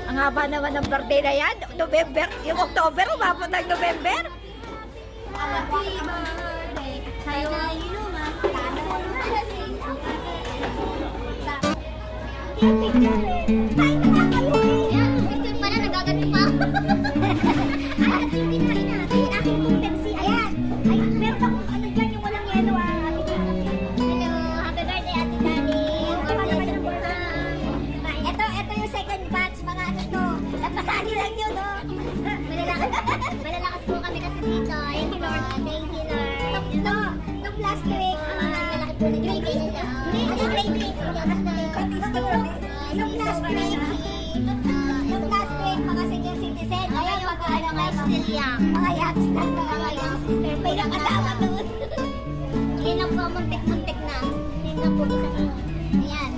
Ang haba naman ng birthday na yan. November, yung October, umabot ng November. Happy birthday sa'yo. Yan, picture pala, nagaganto pa. Ay, hindi na natin. Aking pong Pepsi. Ayan. Ay, meron akong ano dyan, yung walang yelo. Hello, happy birthday, Ate Dani. Ito yung second batch, mga ano to. Napasali lang yun, no? Malalakas po kami kasi dito. Thank you, Lord. Thank you, Lord. Nung last week, malaki po na grade 8. Nung last week, mga senior citizen. Ayan yung mga still young. Mga youngster, mga youngster. May nakasama doon. Yan ang po, muntik-muntik na. Yan ang po, isa po. Ayan.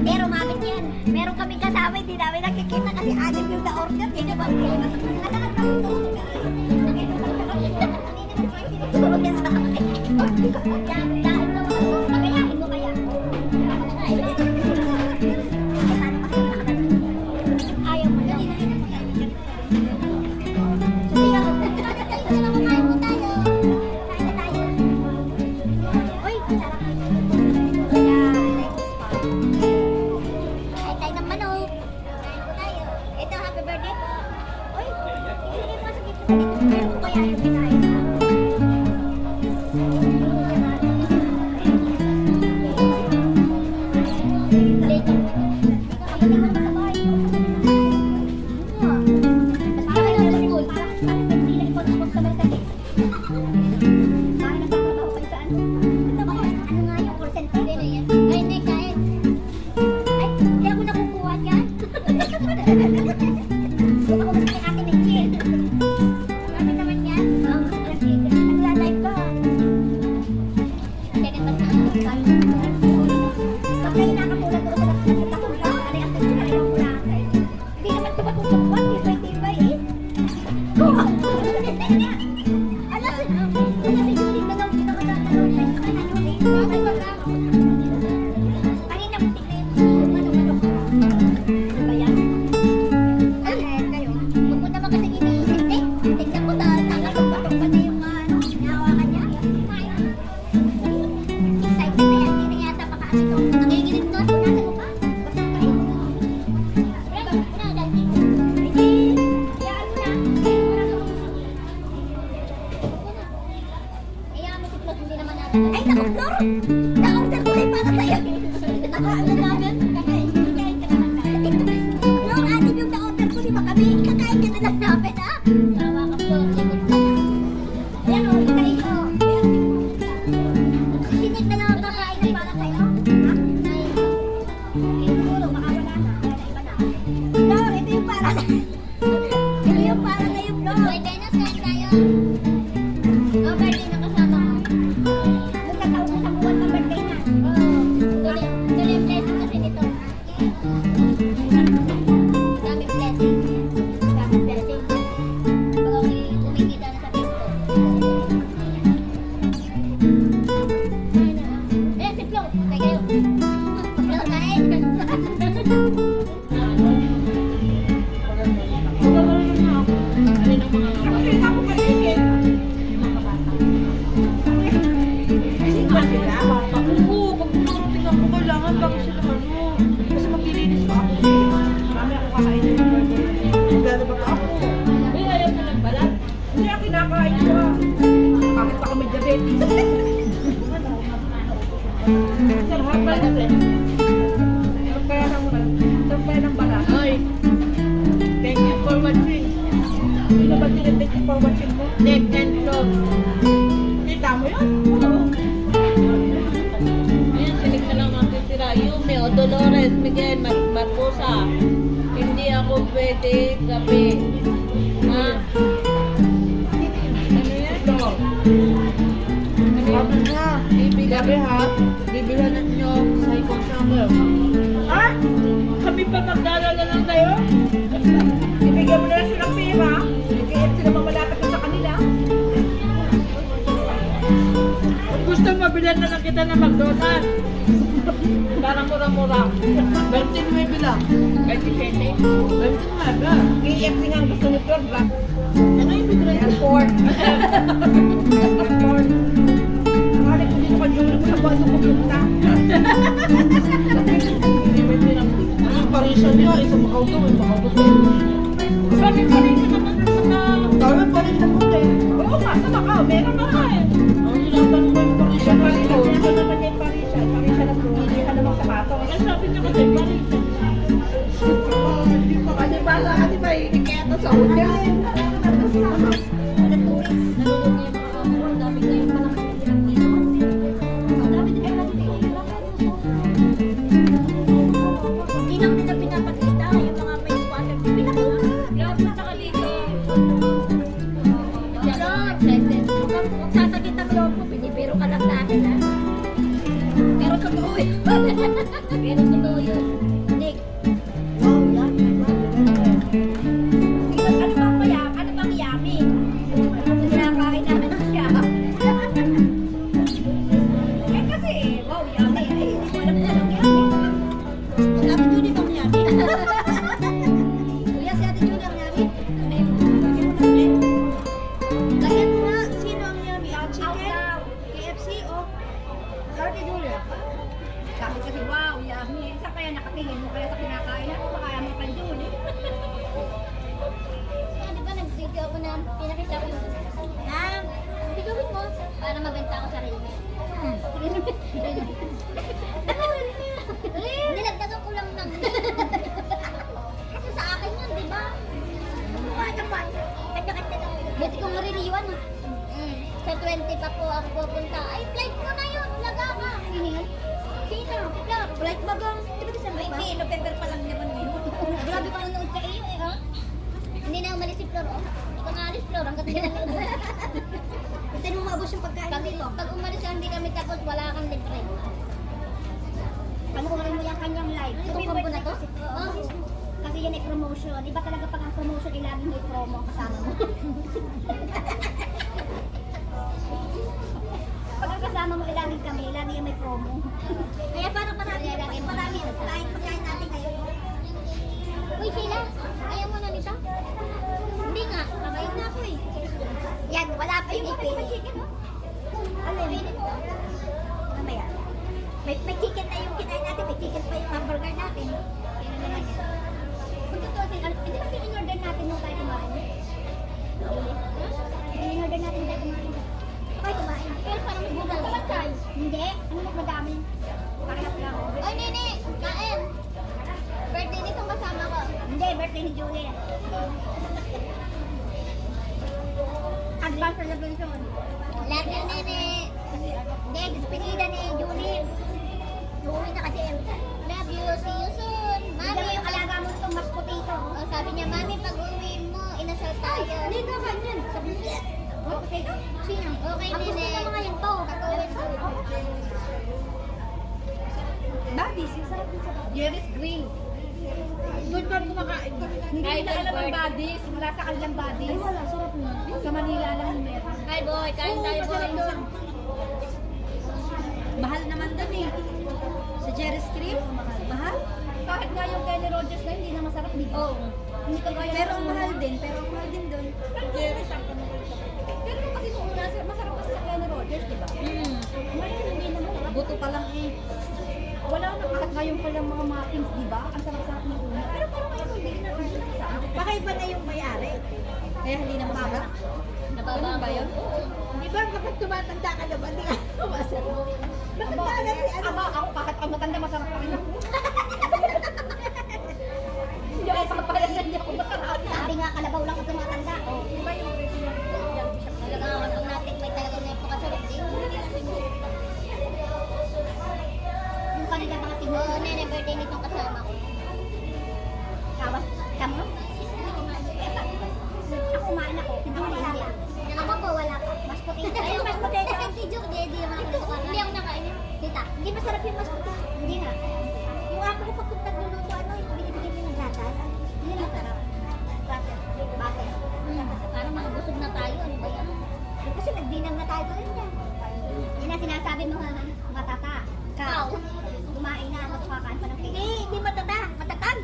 Pero mabit yan. Meron kaming kasama, hindi namin nakikita kasi anim yung na-order. Yan yung mga alam mo ito. Tulog yan sa akin. Dahil na magayahin mo kaya. Ayaw mo lang. Kumain mo tayo. Kain na tayo. Uy, sarap. Kain tayo ng manok. Kain po tayo. Ito, happy birthday po. Uy, ilagay mo sa gitna dito. Meron ko kaya yung kinain. Ay, naku, Flor! Na-order ko rin para sa'yo. Nakaano namin? Kakain ka naman namin. Flor, atin yung na-order ko rin kami. Kakain ka na lang namin, ha? Tawa ka, Flor. Ayan, o, ito. Sinit na lang ang kakain na para sa'yo. Ha? Siguro, baka wala na. Wala na iba na. Flor, ito yung para na. Ito yung para na yung Flor. Wait, Dennis, kain tayo. Oh, birthday na kasama ko. Thank you for watching. Sino ba tinitik for watching mo? Nick and Vlog. Kita mo yun? Oo. Ayan, sinig na lang matitira. Yumi o Dolores, Miguel, Marcosa. Hindi ako pwede gabi. Ha? Ano yan? Ito. Sabi nga, gabi ha? Bibilhan ninyo sa ikon summer. Ha? Kami pa magdalala lang tayo? Ibigyan mo na lang silang pera. Nag-iip sila mamalapit na sa kanila. Kung gusto mo, bilan na lang kita na McDonald's. Parang mura-mura. 29 lang. 27? 29. KFC nga ang gusto ni Flor, black. Ano yung bigray? Airport. Airport. Akala ko dito ka Julie ko sa baso pupunta. Ang parisan niya, isang Macau to, Macau to. Sabi pa rin naman sa Sabi pa rin naman eh. Oo nga, sa Macau, meron na nga eh. Ang nilaban mo yung parisan pa rin. Ano naman niya yung parisan? Parisan na po, hindi ka namang sapato. Ang sabi niya kasi parisan. Hindi pa kasi bala ka, di ba? Ikiyata sa hotel. Hindi lang nila pinapakita yung mga may water. Pinakita sa kalito. Huwag sasakit ang loob mo, binibiro ka lang sa akin, ha? Pero totoo eh. Pero totoo yun. Nick. Wow, yan. Ano bang kaya? Ano bang yummy? Kinakain namin siya. Eh kasi, wow, yummy. Ay, hindi ko alam na lang yummy. Si Ate Judy bang yummy? Kuya, si Ate Judy ang yummy? Lagyan mo nga, sino ang yummy? Chicken? KFC o Ate Judy? Sabi kasi, wow, yummy. Saan kaya nakatingin mo kaya sa kinakain natin? Baka kaya mo kay Judy. Di ba nag-video ako na pinakita ko yung hindi gawin mo para mabenta ako sa rin. Nilagdagan ko lang ng kasi sa akin yun, di ba? Mukha naman. Kanya-kanya lang. Buti kong mariliwan. Sa 20 pa po ako pupunta. Ay, flight mo na yun. Laga ka. Sino? Flight ba bang? Di ba December pa? Hindi, November pa lang naman ngayon. Grabe ka nanood ka iyo eh, ha? Hindi na umalis si Flor, oh. Hindi ka nga alis, Flor. Hanggang hindi na nanood. Hindi mo maubos yung pagkain dito. Pag umalis ka, hindi kami tapos, wala kang libre. Panoorin mo yung kanyang live. Itong combo na to? Oo. Kasi yan ay promotion. Iba talaga pag ang promotion, ilaging may promo kasama mo. Pag ang kasama mo, ilaging kami, ilaging yung may promo. Kaya parang marami pagkain natin ngayon. Uy, Sheila, ayaw mo na nito? Hindi nga, kakain na ako eh. Yan, wala pa yung ipili. Ano yun? Ano yan? May chicken na yung kinain natin, may chicken pa yung hamburger natin. Yan naman yan. Kung totoo sin, hindi ba in-order natin nung tayo kumain? In-order natin tayo kumain. Okay, kumain. Pero parang mas bugal naman tayo. Hindi, ano mas madami? Parehas lang. Oy, Nene, kain! Birthday nitong kasama ko. Hindi, birthday ni Julie. Advance celebration. Lahat na, Nene. Hindi, despedida ni Julie. Uuwi na kasi. Love you, see you soon. Mami, yung alaga mo itong mas potato. Oh, sabi niya, Mami, pag uwi mo, inasal tayo. Hindi ka ganyan. Sabi niya, oh, potato? Sino? Okay, Nene. Ang gusto ko ngayon to. Buddies, yung sarap din sa Jerry's Grill. Doon ba kumakain? Hindi na alam ang buddies. Wala sa kanilang buddies. Ay, wala. Sarap na. Sa Manila lang yung meron. Hi, boy. Kain tayo, boy. Mahal naman doon eh. Sa Jerry's Grill, mahal. Kahit nga yung Kenny Rogers na hindi na masarap dito. Oo. Hindi ka kaya. Pero ang mahal din. Pero ang mahal din doon. Jerry's ang pero kasi kung masarap kasi sa Kenny Rogers, di ba? Ngayon hindi na masarap. Buto pa lang eh. Wala na kahit ngayon pa lang mga muffins, di ba? Ang sarap-sarap ng una. Pero parang ngayon hindi na masarap. Baka iba na yung may-ari. Kaya hindi na masarap. Nababa ba yun? Di ba kapag tumatanda ka naman, di ka masarap. Matanda na si ano? Ako kahit ang matanda masarap pa rin ako. Hindi ako papayan na hindi ako masarap. Sabi nga kalabaw lang ako tumatanda. Di ba yung talaga kapag natin may talagang na ipakasarap din. Yung kanila mga tingin. Oo, Nene, birthday nitong kasama ko. Kawas? Kamo? Ako kumain ako. Hindi ko wala. Ako po, wala pa. Mas potato. Ayun, mas potato. Hindi naman ako nakain. Hindi ako nakain. Tita, hindi masarap yung mas potato. Hindi na. Yung ako ko pagpunta luluto, ano, yung binibigyan mo ng gatas. Hindi na masarap. Butter. Parang mga busog na tayo. Ano ba yan? Kasi nagdinang na tayo doon yan. Yun ang sinasabi mo, matata. Cow. kumain na, mas kakain pa ng cake. Hindi matatag. Matatag.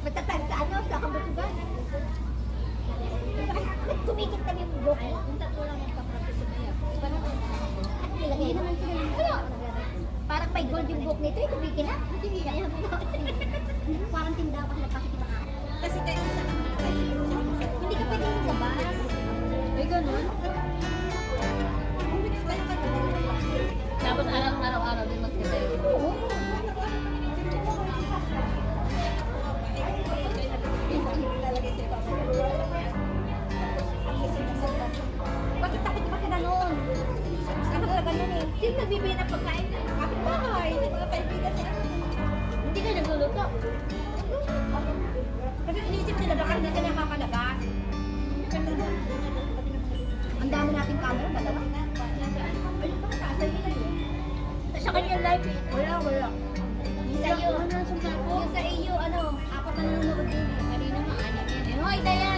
Matatag sa ano, sa kabutugan. Kumikit na yung buhok mo. Yung tatlo lang yung papractice na yan. Ano nilagay naman sila? Ano? Parang may gold yung buhok nito, kumikit na. Parang tindahan kasi nagpakikita. Kasi kayo sa Hindi ka pwede maglabas. Ay, ganun. Tapos araw-araw din magkakayo. Oo. Bakit takot ka pa ganun? Ano ka ganun eh? Sino nagbibili ng pagkain? Kapit-bahay. Hindi mga kaibigan nila. Hindi ka nagluluto. Kasi inisip nila baka hindi ka nakakalabas. Ang dami nating camera, dalawa. Ayun pa nasa iyo yun. Sa kanya live eh. Wala. Yung sa iyo, yung sa iyo, ano, apat na nanonood din. Kanina nga, anim yan. Hoy, Dayan!